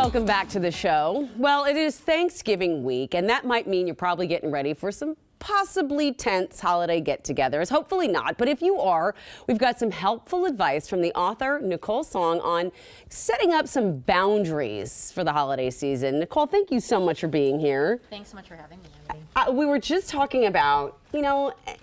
Welcome back to the show. Well, it is Thanksgiving week, and that might mean you're probably getting ready for some possibly tense holiday get-togethers. Hopefully not, but if you are, we've got some helpful advice from the author Nicole Tsong on setting up some boundaries for the holiday season. Nicole, thank you so much for being here. Thanks so much for having me. We were just talking about,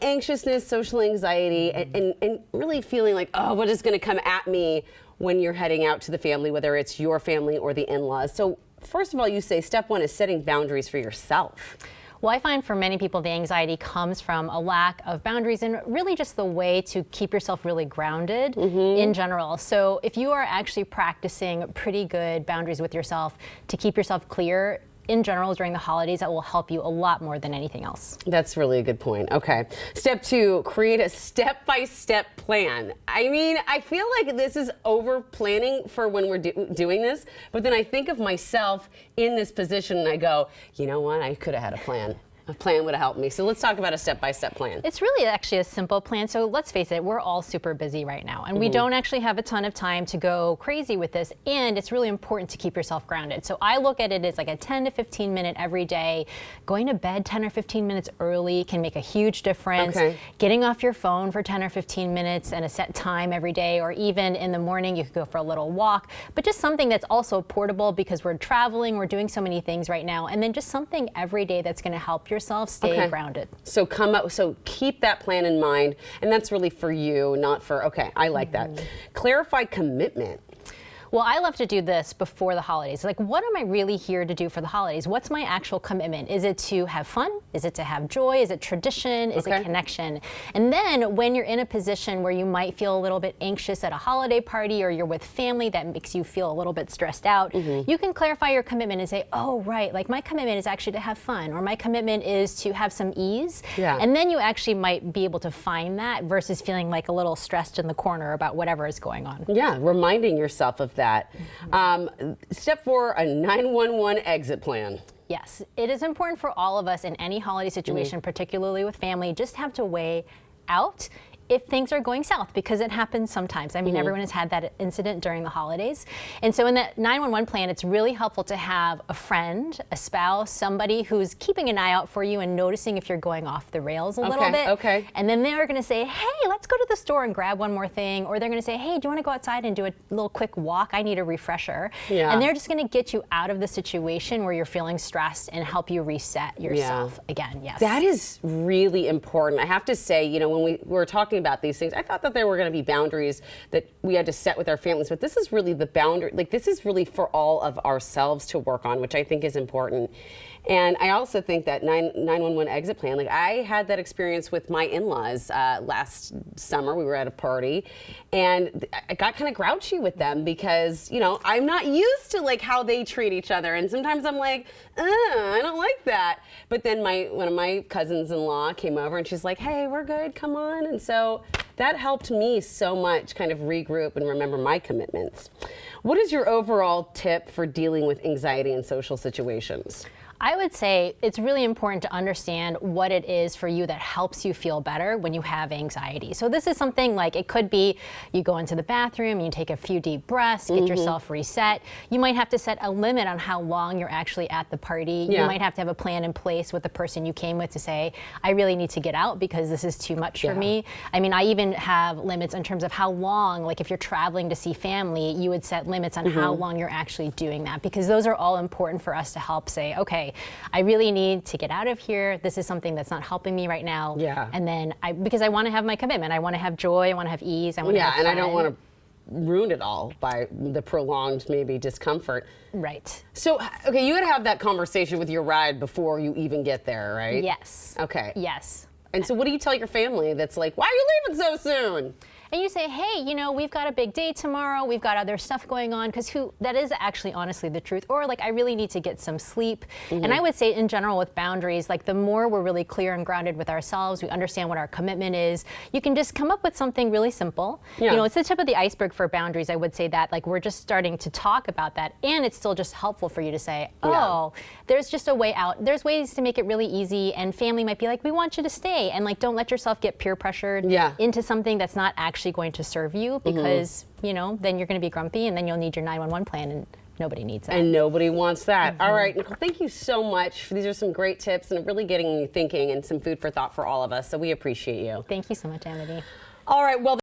anxiousness, social anxiety, and really feeling like, oh, what is going to come at me when you're heading out to the family, whether it's your family or the in-laws. So first of all, you say step one is setting boundaries for yourself. Well, I find for many people the anxiety comes from a lack of boundaries and really just the way to keep yourself really grounded in general. So if you are actually practicing pretty good boundaries with yourself to keep yourself clear in general during the holidays, that will help you a lot more than anything else. That's really a good point. Okay. Step two, create a step-by-step plan. I mean, I feel like this is over planning for when we're doing this, but then I think of myself in this position and I go, you know what, I could have had a plan. A plan would have helped me. So let's talk about a step-by-step plan. It's really actually a simple plan. So let's face it, we're all super busy right now, and we don't actually have a ton of time to go crazy with this. And it's really important to keep yourself grounded. So I look at it as like a 10 to 15 minute every day. Going to bed 10 or 15 minutes early can make a huge difference. Okay. Getting off your phone for 10 or 15 minutes and a set time every day, or even in the morning, you could go for a little walk, but just something that's also portable because we're traveling, we're doing so many things right now. And then just something every day that's going to help yourself stay grounded. So keep that plan in mind, and that's really for you, not for, okay, I like that. Clarify commitment. Well, I love to do this before the holidays. Like, what am I really here to do for the holidays? What's my actual commitment? Is it to have fun? Is it to have joy? Is it tradition? Is it connection? And then when you're in a position where you might feel a little bit anxious at a holiday party, or you're with family that makes you feel a little bit stressed out, you can clarify your commitment and say, oh, right, like my commitment is actually to have fun, or my commitment is to have some ease. And then you actually might be able to find that versus feeling like a little stressed in the corner about whatever is going on. Yeah, reminding yourself of that. Step four, a 911 exit plan. Yes, it is important for all of us in any holiday situation, particularly with family, just have to weigh out if things are going south, because it happens sometimes. I mean, everyone has had that incident during the holidays. And so in that 911 plan, it's really helpful to have a friend, a spouse, somebody who's keeping an eye out for you and noticing if you're going off the rails a little bit. And then they're gonna say, hey, let's go to the store and grab one more thing. Or they're gonna say, hey, do you wanna go outside and do a little quick walk? I need a refresher. And they're just gonna get you out of the situation where you're feeling stressed and help you reset yourself again. That is really important. I have to say, when we were talking about these things, I thought that there were going to be boundaries that we had to set with our families, but this is really the boundary, like this is really for all of ourselves to work on, which I think is important. And I also think that 911 exit plan, like I had that experience with my in-laws last summer. We were at a party and I got kind of grouchy with them because, I'm not used to like how they treat each other. And sometimes I'm like, I don't like that. But then one of my cousins-in-law came over and she's like, hey, we're good, come on. And so that helped me so much kind of regroup and remember my commitments. What is your overall tip for dealing with anxiety in social situations? I would say it's really important to understand what it is for you that helps you feel better when you have anxiety. So this is something like, it could be you go into the bathroom, you take a few deep breaths, get yourself reset. You might have to set a limit on how long you're actually at the party. You might have to have a plan in place with the person you came with to say, I really need to get out because this is too much for me. I mean, I even have limits in terms of how long, like if you're traveling to see family, you would set limits on how long you're actually doing that, because those are all important for us to help say, okay, I really need to get out of here. This is something that's not helping me right now. And then because I want to have my commitment. I want to have joy. I want to have ease. I want to have fun. And I don't want to ruin it all by the prolonged maybe discomfort. Right. So, okay, you got to have that conversation with your ride before you even get there, right? Yes. Okay. Yes. And so what do you tell your family that's like, why are you leaving so soon? And you say, hey, we've got a big day tomorrow. We've got other stuff going on. Because that is actually honestly the truth. Or like, I really need to get some sleep. And I would say in general with boundaries, like the more we're really clear and grounded with ourselves, we understand what our commitment is, you can just come up with something really simple. It's the tip of the iceberg for boundaries. I would say that like we're just starting to talk about that. And it's still just helpful for you to say, oh, there's just a way out. There's ways to make it really easy. And family might be like, we want you to stay. And like, don't let yourself get peer pressured into something that's not actually going to serve you, because then you're going to be grumpy and then you'll need your 911 plan and nobody needs that. And nobody wants that. All right, Nicole, thank you so much. These are some great tips and really getting you thinking and some food for thought for all of us. So we appreciate you. Thank you so much, Amity. All right, well.